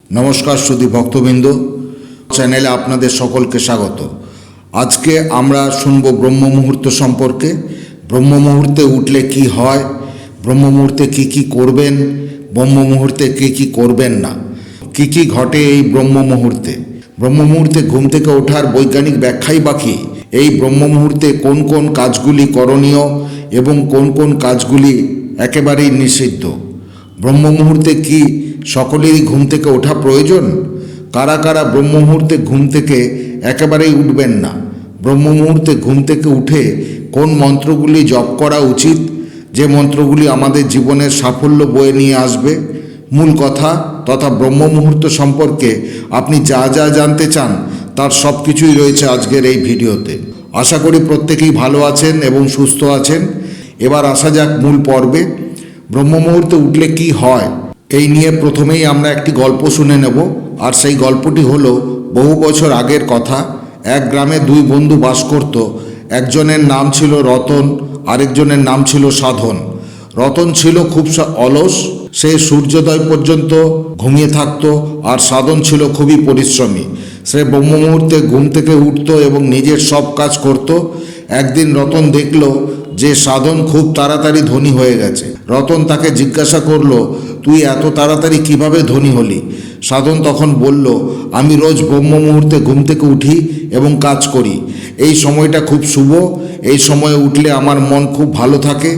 নমস্কার সুধী ভক্তবৃন্দ, চ্যানেলে আপনাদের সকলকে স্বাগত। আজকে আমরা শুনব ব্রহ্ম মুহূর্ত সম্পর্কে। ব্রহ্ম মুহূর্তে উঠলে কি হয়, ব্রহ্ম মুহূর্তে কী করবেন, ব্রহ্ম মুহূর্তে কী করবেন না, কি ঘটে এই ব্রহ্ম মুহূর্তে। ব্রহ্ম মুহূর্তে ঘুম থেকে ওঠার বৈজ্ঞানিক ব্যাখ্যাই বাকি। এই ব্রহ্ম মুহূর্তে কোন কোন কাজগুলি করণীয় এবং কোন কোন কাজগুলি একেবারেই নিষিদ্ধ। ব্রহ্ম মুহূর্তে কি সকলেরই ঘুম থেকে ওঠা প্রয়োজন? কারা কারা ব্রহ্ম মুহূর্তে ঘুম থেকে একেবারেই উঠবেন না? ব্রহ্ম মুহূর্তে ঘুম থেকে উঠে কোন মন্ত্রগুলি জপ করা উচিত, যে মন্ত্রগুলি আমাদের জীবনের সাফল্য বয়ে নিয়ে আসবে? মূল কথা তথা ব্রহ্ম মুহূর্ত সম্পর্কে আপনি যা যা জানতে চান তার সব কিছুই রয়েছে আজকের এই ভিডিওতে। আশা করি প্রত্যেকেই ভালো আছেন এবং সুস্থ আছেন। এবার আসা যাক মূল পর্বে। ব্রহ্ম মুহূর্তে উঠলে কি হয় এই নিয়ে প্রথমেই আমরা একটি গল্প শুনে নেব। আর সেই গল্পটি হলো বহু বছর আগের কথা। এক গ্রামে দুই বন্ধু বাস করত। একজনের নাম ছিল রতন, আরেকজনের নাম ছিল সাধন। রতন ছিল খুব অলস, সে সূর্যোদয় পর্যন্ত ঘুমিয়ে থাকত। আর সাধন ছিল খুবই পরিশ্রমী, সে ব্রহ্ম মুহূর্তে ঘুম থেকে উঠত এবং নিজের সব কাজ করত। একদিন রতন দেখল যে সাধন খুব তাড়াতাড়ি ধনী হয়ে গেছে। রতন তাকে জিজ্ঞাসা করল, তুই এত তাড়াতাড়ি কিভাবে ধনী হলি? সাধন তখন বলল, আমি রোজ ব্রহ্ম মুহূর্তে ঘুম থেকে উঠি এবং কাজ করি। এই সময়টা খুব শুভ। এই সময়ে উঠলে আমার মন খুব ভালো থাকে,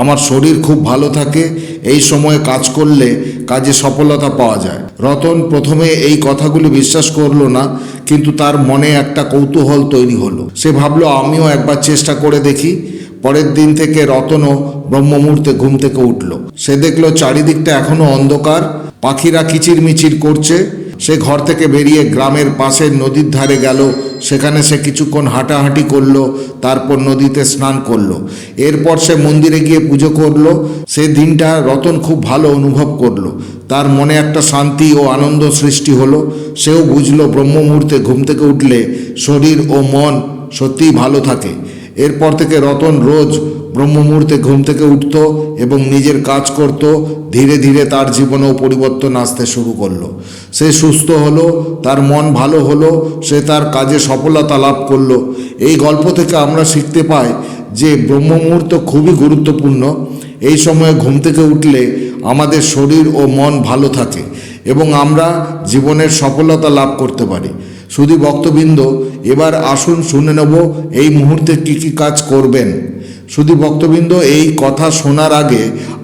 আমার শরীর খুব ভালো থাকে। এই সময়ে কাজ করলে কাজে সফলতা পাওয়া যায়। রতন প্রথমে এই কথাগুলি বিশ্বাস করল না, কিন্তু তার মনে একটা কৌতূহল তৈরি হলো। সে ভাবল, আমিও একবার চেষ্টা করে দেখি। পরের দিন থেকে রতনও ব্রহ্ম মুহূর্তে ঘুম থেকে উঠল। সে দেখল চারিদিকটা এখনো অন্ধকার, পাখিরা কিচিরমিচির করছে। সে ঘর থেকে বেরিয়ে গ্রামের পাশের নদীর ধারে গেল। সেখানে সে কিছুক্ষণ হাঁটাহাঁটি করলো, তারপর নদীতে স্নান করলো। এরপর সে মন্দিরে গিয়ে পুজো করলো। সে দিনটা রতন খুব ভালো অনুভব করলো। তার মনে একটা শান্তি ও আনন্দ সৃষ্টি হলো। সেও বুঝলো ব্রহ্ম মুহূর্তে ঘুম থেকে উঠলে শরীর ও মন সত্যিই ভালো থাকে। এরপর থেকে রতন রোজ ব্রহ্ম মুহূর্তে ঘুম থেকে উঠত এবং নিজের কাজ করত। ধীরে ধীরে তার জীবনেও পরিবর্তন আসতে শুরু করলো। সে সুস্থ হলো, তার মন ভালো হলো, সে তার কাজে সফলতা লাভ করলো। এই গল্প থেকে আমরা শিখতে পাই যে ব্রহ্ম মুহূর্ত খুবই গুরুত্বপূর্ণ। এই সময়ে ঘুম থেকে উঠলে আমাদের শরীর ও মন ভালো থাকে এবং আমরা জীবনের সফলতা লাভ করতে পারি। শুধু ভক্তবৃন্দ, এবার আসুন শুনে নেব এই মুহূর্তে কী কাজ করবেন। শুধু ভক্তবৃন্দ, এই কথা শোনার আগে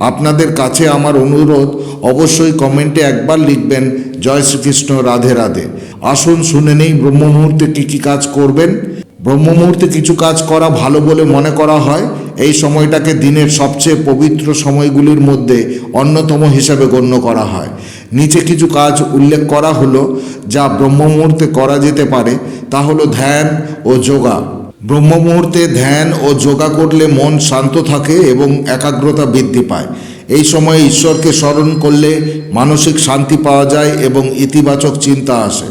আপনাদের কাছে আমার অনুরোধ, অবশ্যই কমেন্টে একবার লিখবেন জয় শ্রীকৃষ্ণ, রাধে রাধে। আসুন শুনে নেই ব্রহ্ম মুহূর্তে কী কাজ করবেন। ব্রহ্ম মুহূর্তে কিছু কাজ করা ভালো বলে মনে করা হয়। এই সময়টাকে দিনের সবচেয়ে পবিত্র সময়গুলির মধ্যে অন্যতম হিসাবে গণ্য করা হয়। নিচে কিছু কাজ উল্লেখ করা হলো যা ব্রহ্ম মুহূর্তে করা যেতে পারে। তা হলো ধ্যান ও যোগা। ব্রহ্ম মুহূর্তে ধ্যান ও যোগা করলে মন শান্ত থাকে এবং একাগ্রতা বৃদ্ধি পায়। এই সময়ে ঈশ্বরকে স্মরণ করলে মানসিক শান্তি পাওয়া যায় এবং ইতিবাচক চিন্তা আসে।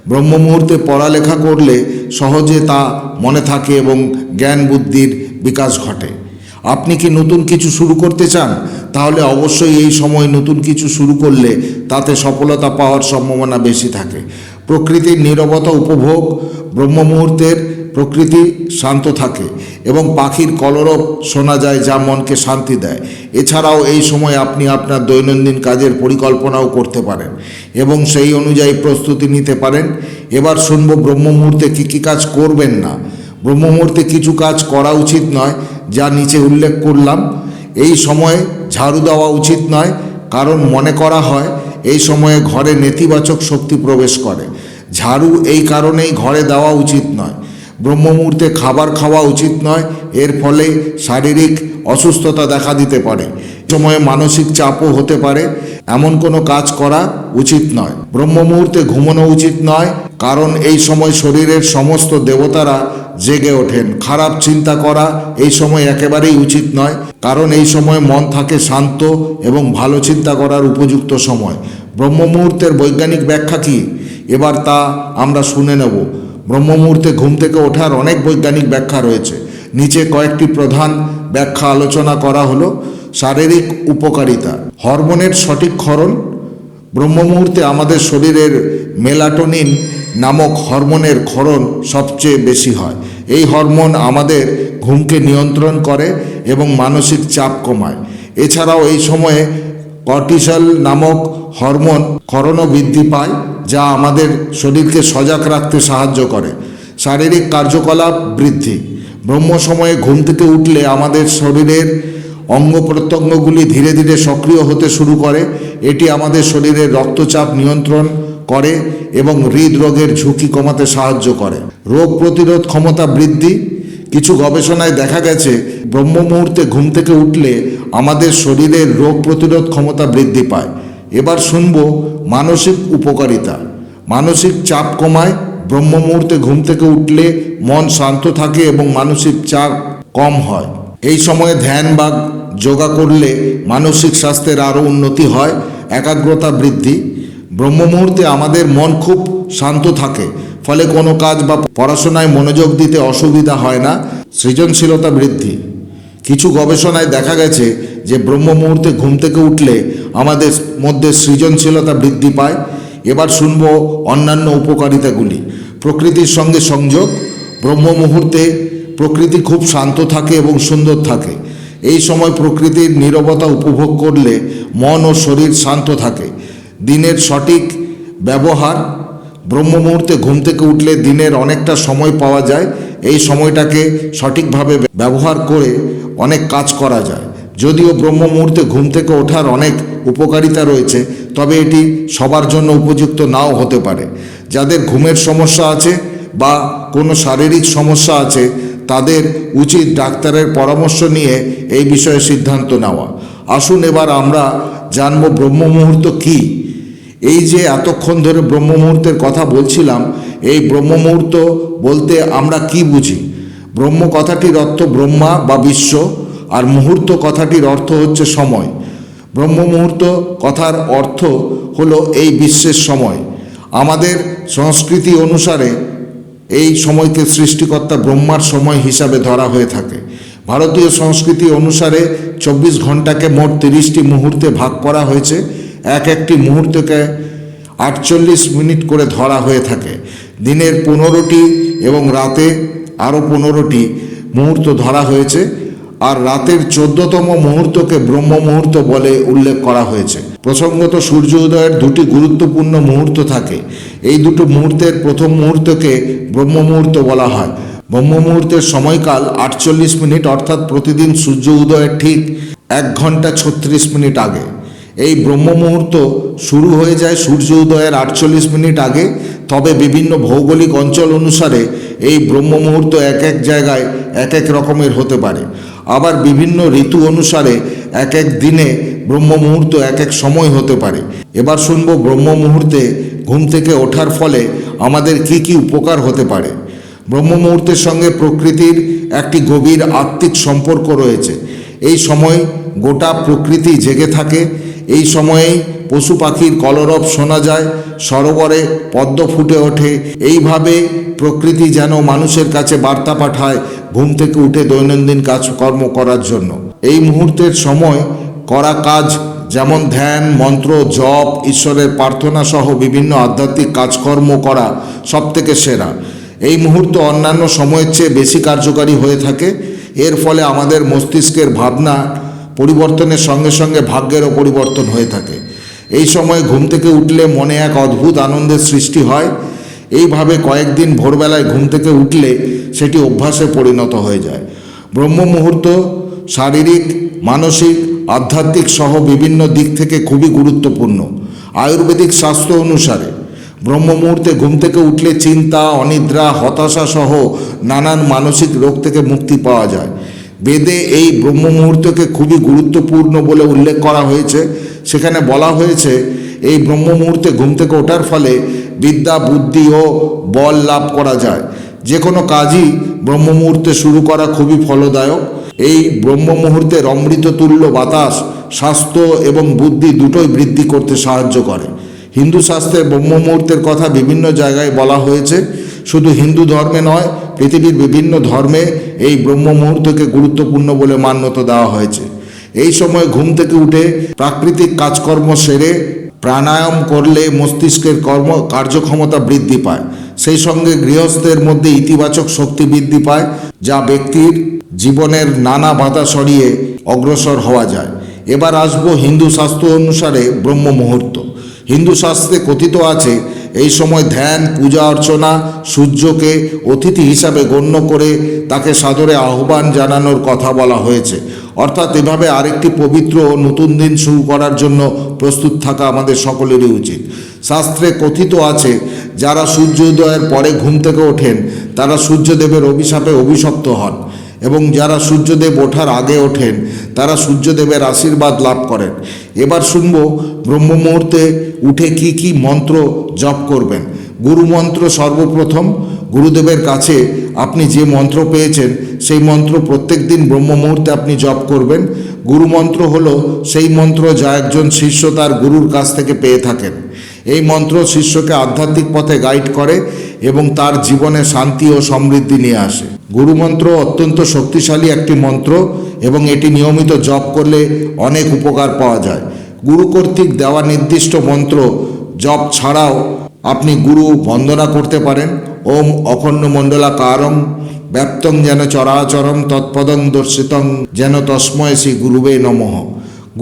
ব্রহ্ম মুহূর্তে পড়ালেখা করলে সহজে তা মনে থাকে এবং জ্ঞান বুদ্ধির বিকাশ ঘটে। আপনি কি নতুন কিছু শুরু করতে চান? তাহলে অবশ্যই এই সময় নতুন কিছু শুরু করলে তাতে সফলতা পাওয়ার সম্ভাবনা বেশি থাকে। প্রকৃতির নীরবতা উপভোগ। ব্রহ্ম মুহূর্তের প্রকৃতি শান্ত থাকে এবং পাখির কলরব শোনা যায়, যা মনকে শান্তি দেয়। এছাড়াও এই সময় আপনি আপনার দৈনন্দিন কাজের পরিকল্পনাও করতে পারেন এবং সেই অনুযায়ী প্রস্তুতি নিতে পারেন। এবার শুনব ব্রহ্ম মুহূর্তে কী কাজ করবেন না। ব্রহ্ম মুহূর্তে কিছু কাজ করা উচিত নয়, যা নিচে উল্লেখ করলাম। এই সময়ে ঝাড়ু দেওয়া উচিত নয়, কারণ মনে করা হয় এই সময়ে ঘরে নেতিবাচক শক্তি প্রবেশ করে। ঝাড়ু এই কারণেই ঘরে দেওয়া উচিত নয়। ব্রহ্ম মুহূর্তে খাবার খাওয়া উচিত নয়, এর ফলে শারীরিক অসুস্থতা দেখা দিতে পারে। সময়ে মানসিক চাপও হতে পারে। এমন কোনো কাজ করা উচিত নয়। ব্রহ্ম মুহূর্তে ঘুমানো উচিত নয়, কারণ এই সময় শরীরের সমস্ত দেবতারা জেগে ওঠেন। খারাপ চিন্তা করা এই সময় একেবারেই উচিত নয়, কারণ এই সময় মন থাকে শান্ত এবং ভালো চিন্তা করার উপযুক্ত সময়। ব্রহ্ম মুহূর্তের বৈজ্ঞানিক ব্যাখ্যা কী, এবার তা আমরা শুনে নেব। ব্রহ্ম মুহূর্তে ঘুম থেকে ওঠার অনেক বৈজ্ঞানিক ব্যাখ্যা রয়েছে। নিচে কয়েকটি প্রধান ব্যাখ্যা আলোচনা করা হলো। শারীরিক উপকারিতা, হরমোনের সঠিক ক্ষরণ, ব্রহ্ম মুহূর্তে আমাদের শরীরের মেলাটোনিন নামক হরমোনের ক্ষরণ সবচেয়ে বেশি হয়। এই হরমোন আমাদের ঘুমকে নিয়ন্ত্রণ করে এবং মানসিক চাপ কমায়। এছাড়াও এই সময়ে কর্টিসল নামক হরমোন ক্ষরণও বৃদ্ধি পায়, যা আমাদের শরীরকে সজাগ রাখতে সাহায্য করে। শারীরিক কার্যকলাপ বৃদ্ধি। ব্রহ্ম সময়ে ঘুম থেকে উঠলে আমাদের শরীরের অঙ্গ প্রত্যঙ্গগুলি ধীরে ধীরে সক্রিয় হতে শুরু করে। এটি আমাদের শরীরের রক্তচাপ নিয়ন্ত্রণ করে এবং হৃদরোগের ঝুঁকি কমাতে সাহায্য করে। রোগ প্রতিরোধ ক্ষমতা বৃদ্ধি। কিছু গবেষণায় দেখা গেছে ব্রহ্ম মুহূর্তে ঘুম থেকে উঠলে আমাদের শরীরের রোগ প্রতিরোধ ক্ষমতা বৃদ্ধি পায়। এবার শুনব মানসিক উপকারিতা। মানসিক চাপ কমায়। ব্রহ্ম মুহূর্তে ঘুম থেকে উঠলে মন শান্ত থাকে এবং মানসিক চাপ কম হয়। এই সময়ে ধ্যান বা যোগা করলে মানসিক স্বাস্থ্যের আরও উন্নতি হয়। একাগ্রতা বৃদ্ধি। ব্রহ্ম মুহূর্তে আমাদের মন খুব শান্ত থাকে, ফলে কোনো কাজ বা পড়াশোনায় মনোযোগ দিতে অসুবিধা হয় না। সৃজনশীলতা বৃদ্ধি। কিছু গবেষণায় দেখা গেছে যে ব্রহ্ম মুহূর্তে ঘুম থেকে উঠলে আমাদের মধ্যে সৃজনশীলতা বৃদ্ধি পায়। এবার শুনব অন্যান্য উপকারিতাগুলি। প্রকৃতির সঙ্গে সংযোগ। ব্রহ্ম মুহূর্তে প্রকৃতি খুব শান্ত থাকে এবং সুন্দর থাকে। এই সময় প্রকৃতির নীরবতা উপভোগ করলে মন ও শরীর শান্ত থাকে। দিনের সঠিক ব্যবহার। ব্রহ্ম মুহূর্তে ঘুম থেকে উঠলে দিনের অনেকটা সময় পাওয়া যায়। এই সময়টাকে সঠিকভাবে ব্যবহার করে অনেক কাজ করা যায়। যদিও ব্রহ্ম মুহূর্তে ঘুম থেকে ওঠার অনেক উপকারিতা রয়েছে, তবে এটি সবার জন্য উপযুক্ত নাও হতে পারে। যাদের ঘুমের সমস্যা আছে বা কোনো শারীরিক সমস্যা আছে, তাদের উচিত ডাক্তারের পরামর্শ নিয়ে এই বিষয়ে সিদ্ধান্ত নেওয়া। আসুন এবার আমরা জানব ব্রহ্ম মুহূর্ত কী। এই যে এতক্ষণ ধরে ব্রহ্ম মুহূর্তের কথা বলছিলাম, এই ব্রহ্ম মুহূর্ত বলতে আমরা কি বুঝি? ব্রহ্ম কথাটির অর্থ ব্রহ্মা বা বিশ্ব, আর মুহূর্ত কথাটির অর্থ হচ্ছে সময়। ব্রহ্ম মুহূর্ত কথার অর্থ হলো এই বিশ্বের সময়। আমাদের সংস্কৃতি অনুসারে এই সময়কে সৃষ্টিকর্তা ব্রহ্মার সময় হিসাবে ধরা হয়ে থাকে। ভারতীয় সংস্কৃতি অনুসারে 24 ঘন্টাকে মোট 30টি মুহূর্তে ভাগ করা হয়েছে। একটি মুহূর্তকে 48 মিনিট করে ধরা হয়ে থাকে। দিনের 15টি এবং রাতে আরও 15টি মুহূর্ত ধরা হয়েছে, আর রাতের 14তম মুহূর্তকে ব্রহ্ম মুহূর্ত বলে উল্লেখ করা হয়েছে। প্রসঙ্গত সূর্য উদয়ের দুটি গুরুত্বপূর্ণ মুহূর্ত থাকে। এই দুটো মুহূর্তের প্রথম মুহূর্তকে ব্রহ্ম মুহূর্ত বলা হয়। ব্রহ্ম মুহূর্তের সময়কাল 48 মিনিট, অর্থাৎ প্রতিদিন সূর্য উদয়ের ঠিক 1 ঘন্টা 36 মিনিট আগে। এই ব্রহ্ম মুহূর্ত শুরু হয়ে যায় সূর্য উদয়ের 48 মিনিট আগে। তবে বিভিন্ন ভৌগোলিক অঞ্চল অনুসারে এই ব্রহ্ম মুহূর্ত এক এক জায়গায় এক এক রকমের হতে পারে। আবার বিভিন্ন ঋতু অনুসারে এক এক দিনে ব্রহ্ম মুহূর্ত এক এক সময় হতে পারে। এবার শুনবো ব্রহ্ম মুহূর্তে ঘুম থেকে ওঠার ফলে আমাদের কি কি উপকার হতে পারে। ব্রহ্ম মুহূর্তের সঙ্গে প্রকৃতির একটি গভীর আত্মিক সম্পর্ক রয়েছে। এই সময় গোটা প্রকৃতি জেগে থাকে। এই সময়েই পশু পাখির কলরব শোনা যায়, সরোবরে পদ্ম ফুটে ওঠে। এইভাবে প্রকৃতি যেন মানুষের কাছে বার্তা পাঠায় ঘুম থেকে উঠে দৈনন্দিন কাজকর্ম করার জন্য। এই মুহূর্তের সময় করা কাজ যেমন ধ্যান, মন্ত্র, জপ, ঈশ্বরের প্রার্থনা সহ বিভিন্ন আধ্যাত্মিক কাজকর্ম করা সবথেকে সেরা। এই মুহূর্ত অন্যান্য সময়ের চেয়ে বেশি কার্যকারী হয়ে থাকে। এর ফলে আমাদের মস্তিষ্কের ভাবনা পরিবর্তনের সঙ্গে সঙ্গে ভাগ্যেরও পরিবর্তন হয়ে থাকে। এই সময় ঘুম থেকে উঠলে মনে এক অদ্ভুত আনন্দের সৃষ্টি হয়। এইভাবে কয়েকদিন ভোরবেলায় ঘুম থেকে উঠলে সেটি অভ্যাসে পরিণত হয়ে যায়। ব্রহ্ম মুহূর্ত শারীরিক, মানসিক, আধ্যাত্মিক সহ বিভিন্ন দিক থেকে খুবই গুরুত্বপূর্ণ। আয়ুর্বেদিক শাস্ত্র অনুসারে ব্রহ্ম মুহূর্তে ঘুম থেকে উঠলে চিন্তা, অনিদ্রা, হতাশা সহ নানান মানসিক রোগ থেকে মুক্তি পাওয়া যায়। বেদে এই ব্রহ্ম মুহূর্তকে খুবই গুরুত্বপূর্ণ বলে উল্লেখ করা হয়েছে। সেখানে বলা হয়েছে এই ব্রহ্ম মুহূর্তে ঘুম থেকে ওঠার ফলে বিদ্যা, বুদ্ধি ও বল লাভ করা যায়। যে কোনো কাজই ব্রহ্ম মুহূর্তে শুরু করা খুবই ফলদায়ক। এই ব্রহ্ম মুহূর্তের অমৃততুল্য বাতাস স্বাস্থ্য এবং বুদ্ধি দুটোই বৃদ্ধি করতে সাহায্য করে। হিন্দু শাস্ত্রে ব্রহ্ম মুহূর্তের কথা বিভিন্ন জায়গায় বলা হয়েছে। শুধু হিন্দু ধর্মে নয়, পৃথিবীর বিভিন্ন ধর্মে এই ব্রহ্ম মুহূর্তকে গুরুত্বপূর্ণ বলে মান্যতা দেওয়া হয়েছে। এই সময় ঘুম থেকে উঠে প্রাকৃতিক কাজকর্ম সেরে প্রাণায়াম করলে মস্তিষ্কের কার্যক্ষমতা বৃদ্ধি পায়। সেই সঙ্গে গৃহস্থের মধ্যে ইতিবাচক শক্তি বৃদ্ধি পায়, যা ব্যক্তির জীবনের নানা বাধা সরিয়ে অগ্রসর হওয়া যায়। এবার আসবো হিন্দু শাস্ত্র অনুসারে ব্রহ্ম মুহূর্ত। হিন্দু শাস্ত্রে কথিত আছে, এই সময় ধ্যান, পূজা অর্চনা, সূর্যকে অতিথি হিসাবে গণ্য করে তাকে সাদরে আহ্বান জানানোর কথা বলা হয়েছে। অর্থাৎ এভাবে আরেকটি পবিত্র ও নতুন দিন শুরু করার জন্য প্রস্তুত থাকা আমাদের সকলেরই উচিত। শাস্ত্রে কথিত আছে, যারা সূর্য উদয়ের পরে ঘুম থেকে ওঠেন তারা সূর্যদেবের অভিশাপে অভিশপ্ত হন, এবং যারা সূর্যদেব ওঠার আগে ওঠেন তারা সূর্যদেবের আশীর্বাদ লাভ করেন। এবার শুনব ব্রহ্ম মুহূর্তে উঠে কি কি মন্ত্র জপ করবেন। গুরু মন্ত্র সর্বপ্রথম। গুরুদেবের কাছে আপনি যে মন্ত্র পেয়েছেন সেই মন্ত্র প্রত্যেক দিন ব্রহ্ম মুহূর্তে আপনি জপ করবেন। গুরু মন্ত্র হলো সেই মন্ত্র যা একজন শিষ্য তার গুরুর কাছ থেকে পেয়ে থাকেন। এই মন্ত্র শিষ্যকে আধ্যাত্মিক পথে গাইড করে এবং তার জীবনে শান্তি ও সমৃদ্ধি নিয়ে আসে। গুরুমন্ত্র অত্যন্ত শক্তিশালী একটি মন্ত্র এবং এটি নিয়মিত জপ করলে অনেক উপকার পাওয়া যায়। গুরু কর্তৃক দেওয়া নির্দিষ্ট মন্ত্র জপ ছাড়াও আপনি গুরু বন্দনা করতে পারেন। ওম অখণ্ড মণ্ডলাকারং ব্যাপ্তং যেন চরাচরম তৎপদং দর্শিতং যেন তস্ময় শ্রী গুরুবে নমঃ।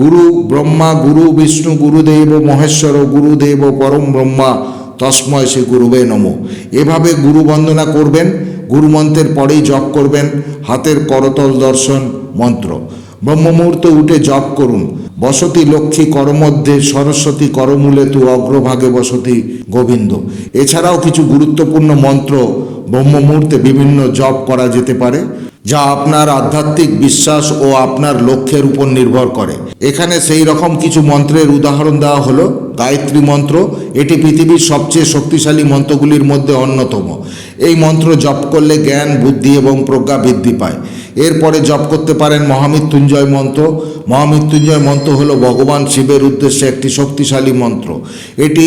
গুরু ব্রহ্মা, গুরু বিষ্ণু, গুরুদেব মহেশ্বর, গুরুদেব পরম ব্রহ্মা, তস্ময় শ্রী গুরুবে নমঃ। এভাবে গুরু বন্দনা করবেন। গুরুমন্ত্রের পরেই জপ করবেন হাতের করতল দর্শন মন্ত্র। ব্রহ্ম মুহূর্তে উঠে জপ করুন, বসতি লক্ষ্মী করমধ্যে সরস্বতী করমূলে তু অগ্রভাগে বসতি গোবিন্দ। এছাড়াও কিছু গুরুত্বপূর্ণ মন্ত্র ব্রহ্ম মুহূর্তে বিভিন্ন জপ করা যেতে পারে, যা আপনার আধ্যাত্মিক বিশ্বাস ও আপনার লক্ষ্যের উপর নির্ভর করে। এখানে সেই রকম কিছু মন্ত্রের উদাহরণ দেওয়া হলো। গায়ত্রী মন্ত্র, এটি পৃথিবীর সবচেয়ে শক্তিশালী মন্ত্রগুলির মধ্যে অন্যতম। এই মন্ত্র জপ করলে জ্ঞান, বুদ্ধি এবং প্রজ্ঞা বৃদ্ধি পায়। এরপরে জপ করতে পারেন মহামৃত্যুঞ্জয় মন্ত্র। মহামৃত্যুঞ্জয় মন্ত্র হলো ভগবান শিবের উদ্দেশ্যে একটি শক্তিশালী মন্ত্র। এটি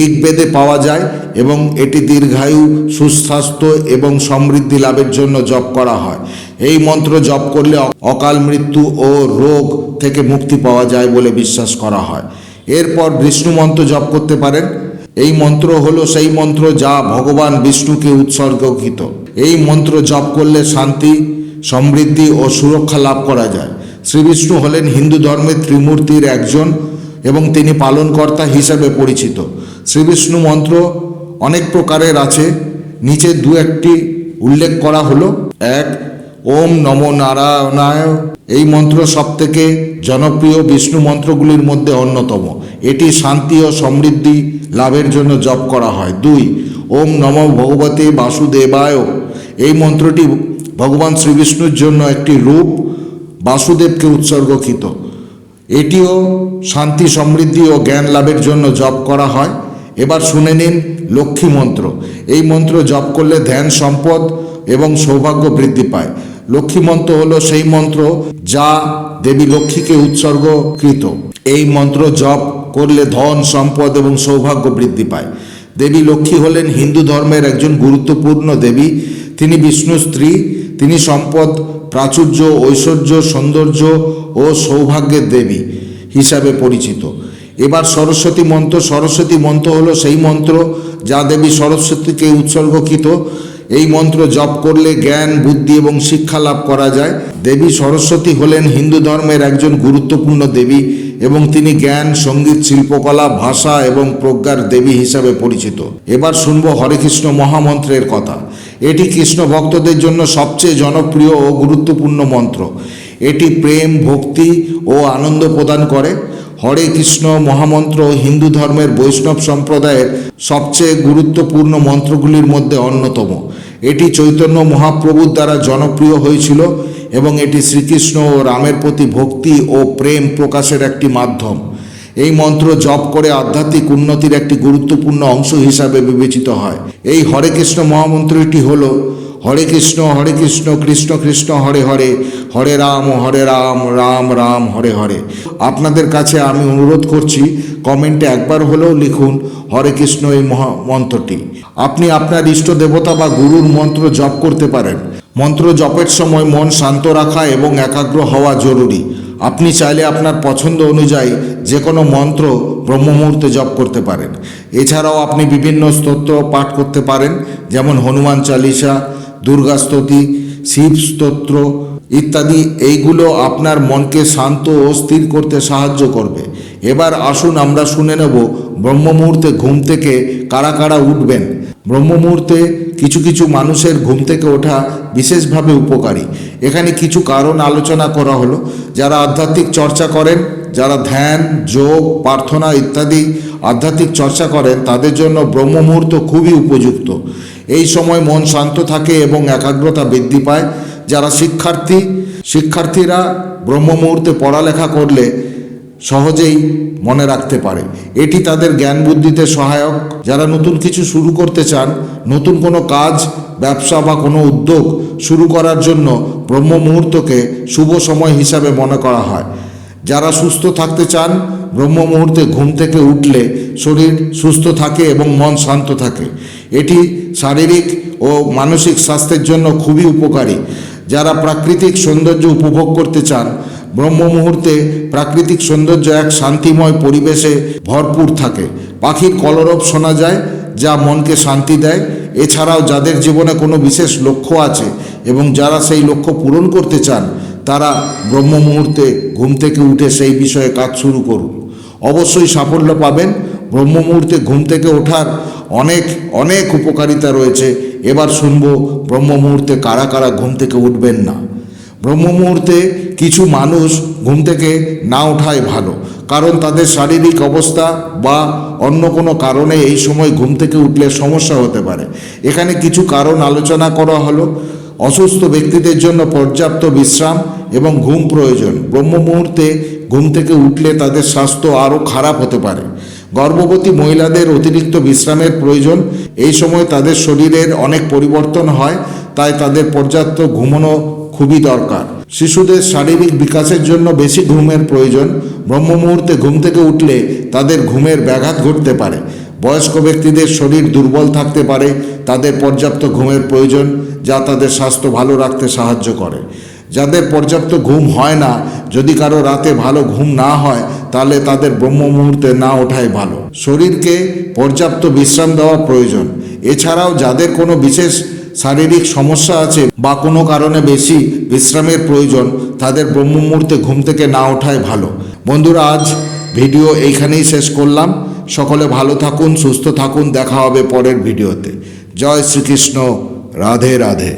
ঋগ্বেদে পাওয়া যায় এবং এটি দীর্ঘায়ু, সুস্বাস্থ্য এবং সমৃদ্ধি লাভের জন্য জপ করা হয়। এই মন্ত্র জপ করলে অকাল মৃত্যু ও রোগ থেকে মুক্তি পাওয়া যায় বলে বিশ্বাস করা হয়। এরপর বিষ্ণু মন্ত্র জপ করতে পারেন। এই মন্ত্র হলো সেই মন্ত্র যা ভগবান বিষ্ণুকে উৎসর্গকৃত। এই মন্ত্র জপ করলে শান্তি, সমৃদ্ধি ও সুরক্ষা লাভ করা যায়। শ্রীবিষ্ণু হলেন হিন্দু ধর্মের ত্রিমূর্তির একজন এবং তিনি পালনকর্তা হিসাবে পরিচিত। শ্রীবিষ্ণু মন্ত্র অনেক প্রকারের আছে, নিচে দু একটি উল্লেখ করা হলো। এক, ওম নমো নারায়ণায়। এই মন্ত্র সবথেকে জনপ্রিয় বিষ্ণু মন্ত্রগুলির মধ্যে অন্যতম। এটি শান্তি ও সমৃদ্ধি লাভের জন্য জপ করা হয়। দুই, ওম নমো ভগবতে বাসুদেবায়। এই মন্ত্রটি ভগবান শ্রীবিষ্ণুর জন্য একটি রূপ, বাসুদেবকে উৎসর্গকৃত। এটিও শান্তি, সমৃদ্ধি ও জ্ঞান লাভের জন্য জপ করা হয়। এবার শুনে নিন লক্ষ্মী মন্ত্র। এই মন্ত্র জপ করলে ধ্যান, সম্পদ এবং সৌভাগ্য বৃদ্ধি পায়। লক্ষ্মী মন্ত্র হলো সেই মন্ত্র যা দেবী লক্ষ্মীকে উৎসর্গকৃত। এই মন্ত্র জপ করলে ধন, সম্পদ এবং সৌভাগ্য বৃদ্ধি পায়। দেবী লক্ষ্মী হলেন হিন্দু ধর্মের একজন গুরুত্বপূর্ণ দেবী। তিনি বিষ্ণুর স্ত্রী। তিনি সম্পদ, প্রাচুর্য, ঐশ্বর্য, সৌন্দর্য ও সৌভাগ্যের দেবী হিসাবে পরিচিত। এবার সরস্বতী মন্ত্র। সরস্বতী মন্ত্র হলো সেই মন্ত্র যা দেবী সরস্বতীকে উৎসর্গকৃত। এই মন্ত্র জপ করলে জ্ঞান, বুদ্ধি এবং শিক্ষা লাভ করা যায়। দেবী সরস্বতী হলেন হিন্দু ধর্মের একজন গুরুত্বপূর্ণ দেবী এবং তিনি জ্ঞান, সঙ্গীত, শিল্পকলা, ভাষা এবং প্রজ্ঞার দেবী হিসাবে পরিচিত। এবার শুনব হরে কৃষ্ণ মহামন্ত্রের কথা। এটি কৃষ্ণ ভক্তদের জন্য সবচেয়ে জনপ্রিয় ও গুরুত্বপূর্ণ মন্ত্র। এটি প্রেম, ভক্তি ও আনন্দ প্রদান করে। হরে কৃষ্ণ মহামন্ত্র হিন্দু ধর্মের বৈষ্ণব সম্প্রদায়ের সবচেয়ে গুরুত্বপূর্ণ মন্ত্রগুলির মধ্যে অন্যতম। এটি চৈতন্য মহাপ্রভুর দ্বারা জনপ্রিয় হয়েছিল এবং এটি শ্রীকৃষ্ণ ও রামের প্রতি ভক্তি ও প্রেম প্রকাশের একটি মাধ্যম। এই মন্ত্র জপ করে আধ্যাত্মিক উন্নতির একটি গুরুত্বপূর্ণ অংশ হিসাবে বিবেচিত হয়। এই হরে কৃষ্ণ মহামন্ত্রটি হল হরে কৃষ্ণ কৃষ্ণ কৃষ্ণ হরে হরে, হরে রাম রাম রাম হরে হরে। আপনাদের কাছে আমি অনুরোধ করছি কমেন্টে একবার হলেও লিখুন হরে কৃষ্ণ এই মন্ত্রটি। আপনি আপনার ইষ্ট দেবতা বা গুরুর মন্ত্র জপ করতে পারেন। মন্ত্র জপের সময় মন শান্ত রাখা এবং একাগ্র হওয়া জরুরি। আপনি চাইলে আপনার পছন্দ অনুযায়ী যে কোনো মন্ত্র ব্রহ্ম মুহূর্তে জপ করতে পারেন। এছাড়াও আপনি বিভিন্ন স্তোত্র পাঠ করতে পারেন, যেমন হনুমান চালিসা, দুর্গা স্তুতি, শিব স্তোত্র ইত্যাদি। এইগুলো আপনার মনকে শান্ত ও স্থির করতে সাহায্য করবে। এবার আসুন আমরা শুনে নেব ব্রহ্ম মুহূর্তে ঘুম থেকে কারা কারা উঠবেন। ব্রহ্ম মুহূর্তে কিছু কিছু মানুষের ঘুম থেকে ওঠা বিশেষভাবে উপকারী। এখানে কিছু কারণ আলোচনা করা হলো। যারা আধ্যাত্মিক চর্চা করেন, যারা ধ্যান, যোগ, প্রার্থনা ইত্যাদি আধ্যাত্মিক চর্চা করেন, তাদের জন্য ব্রহ্ম মুহূর্ত খুবই উপযুক্ত। এই সময় মন শান্ত থাকে এবং একাগ্রতা বৃদ্ধি পায়। যারা শিক্ষার্থীরা ব্রহ্ম মুহূর্তে পড়ালেখা করলে সহজেই মনে রাখতে পারে। এটি তাদের জ্ঞান বুদ্ধিতে সহায়ক। যারা নতুন কিছু শুরু করতে চান, নতুন কোনো কাজ, ব্যবসা বা কোনো উদ্যোগ শুরু করার জন্য ব্রহ্ম মুহূর্তকে শুভ সময় হিসাবে মনে করা হয়। যারা সুস্থ থাকতে চান, ব্রহ্ম মুহূর্তে ঘুম থেকে উঠলে শরীর সুস্থ থাকে এবং মন শান্ত থাকে। এটি শারীরিক ও মানসিক স্বাস্থ্যের জন্য খুবই উপকারী। যারা প্রাকৃতিক সৌন্দর্য উপভোগ করতে চান, ব্রহ্ম মুহূর্তে প্রাকৃতিক সৌন্দর্য এক শান্তিময় পরিবেশে ভরপুর থাকে। পাখির কলরব শোনা যায়, যা মনকে শান্তি দেয়। এছাড়াও যাদের জীবনে কোনো বিশেষ লক্ষ্য আছে এবং যারা সেই লক্ষ্য পূরণ করতে চান, তারা ব্রহ্ম মুহূর্তে ঘুম থেকে উঠে সেই বিষয়ে কাজ শুরু করুন। অবশ্যই সাফল্য পাবেন। ব্রহ্ম মুহূর্তে ঘুম থেকে ওঠার অনেক উপকারিতা রয়েছে। এবার শুনব ব্রহ্ম মুহূর্তে কারা কারা ঘুম থেকে উঠবেন না। ব্রহ্ম মুহূর্তে কিছু মানুষ ঘুম থেকে না ওঠাই ভালো, কারণ তাদের শারীরিক অবস্থা বা অন্য কোনো কারণে এই সময় ঘুম থেকে উঠলে সমস্যা হতে পারে। এখানে কিছু কারণ আলোচনা করা হলো। অসুস্থ ব্যক্তিদের জন্য পর্যাপ্ত বিশ্রাম এবং ঘুম প্রয়োজন। ব্রহ্ম মুহূর্তে ঘুম থেকে উঠলে তাদের স্বাস্থ্য আরও খারাপ হতে পারে। গর্ভবতী মহিলাদের অতিরিক্ত বিশ্রামের প্রয়োজন। এই সময় তাদের শরীরের অনেক পরিবর্তন হয়, তাই তাদের পর্যাপ্ত ঘুমানো খুবই দরকার। শিশুদের শারীরিক বিকাশের জন্য বেশি ঘুমের প্রয়োজন। ব্রহ্ম মুহূর্তে ঘুম থেকে উঠলে তাদের ঘুমের ব্যাঘাত ঘটতে পারে। বয়স্ক ব্যক্তিদের শরীর দুর্বল থাকতে পারে, তাদের পর্যাপ্ত ঘুমের প্রয়োজন, যা তাদের স্বাস্থ্য ভালো রাখতে সাহায্য করে। যাদের পর্যাপ্ত ঘুম হয় না, যদি কারো রাতে ভালো ঘুম না হয়, তাহলে তাদের ব্রহ্ম মুহূর্তে না ওঠাই ভালো। শরীরকে পর্যাপ্ত বিশ্রাম দেওয়া প্রয়োজন। এছাড়াও যাদের কোনো বিশেষ শারীরিক সমস্যা আছে বা কোনো কারণে বেশি বিশ্রামের প্রয়োজন, তাদের ব্রহ্ম মুহূর্তে ঘুম থেকে না ওঠাই ভালো। বন্ধুরা, আজ ভিডিও এইখানেই শেষ করলাম। সকলে ভালো থাকুন, সুস্থ থাকুন। দেখা হবে পরের ভিডিওতে। জয় শ্রীকৃষ্ণ। রাধে রাধে।